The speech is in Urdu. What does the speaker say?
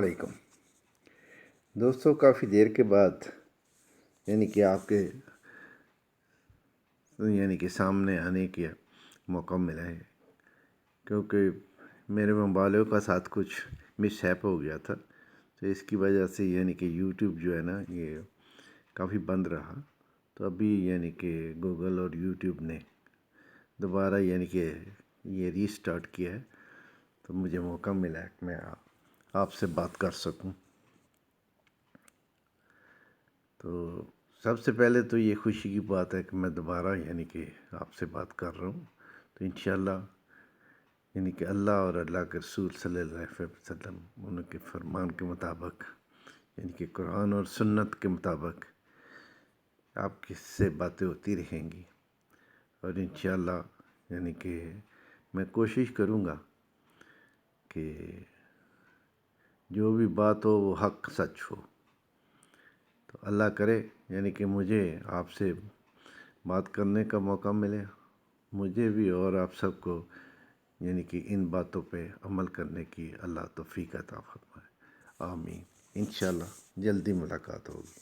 علیکم دوستوں، کافی دیر کے بعد کہ آپ کے سامنے آنے کا موقع ملا ہے، کیونکہ میرے موبائل کا ساتھ کچھ مس ہیپ ہو گیا تھا، تو اس کی وجہ سے کہ یوٹیوب جو ہے نا یہ کافی بند رہا۔ تو ابھی کہ گوگل اور یوٹیوب نے دوبارہ کہ یہ ری سٹارٹ کیا ہے، تو مجھے موقع ملا ہے کہ میں آپ سے بات کر سکوں۔ تو سب سے پہلے تو یہ خوشی کی بات ہے کہ میں دوبارہ کہ آپ سے بات کر رہا ہوں۔ تو انشاءاللہ کہ اللہ اور اللہ کے رسول صلی اللہ علیہ وسلم ان کے فرمان کے مطابق کہ قرآن اور سنت کے مطابق آپ کی سے باتیں ہوتی رہیں گی، اور انشاءاللہ کہ میں کوشش کروں گا کہ جو بھی بات ہو وہ حق سچ ہو۔ تو اللہ کرے کہ مجھے آپ سے بات کرنے کا موقع ملے، مجھے بھی اور آپ سب کو کہ ان باتوں پہ عمل کرنے کی اللہ توفیق عطا فرمائے۔ آمین۔ انشاءاللہ جلدی ملاقات ہوگی۔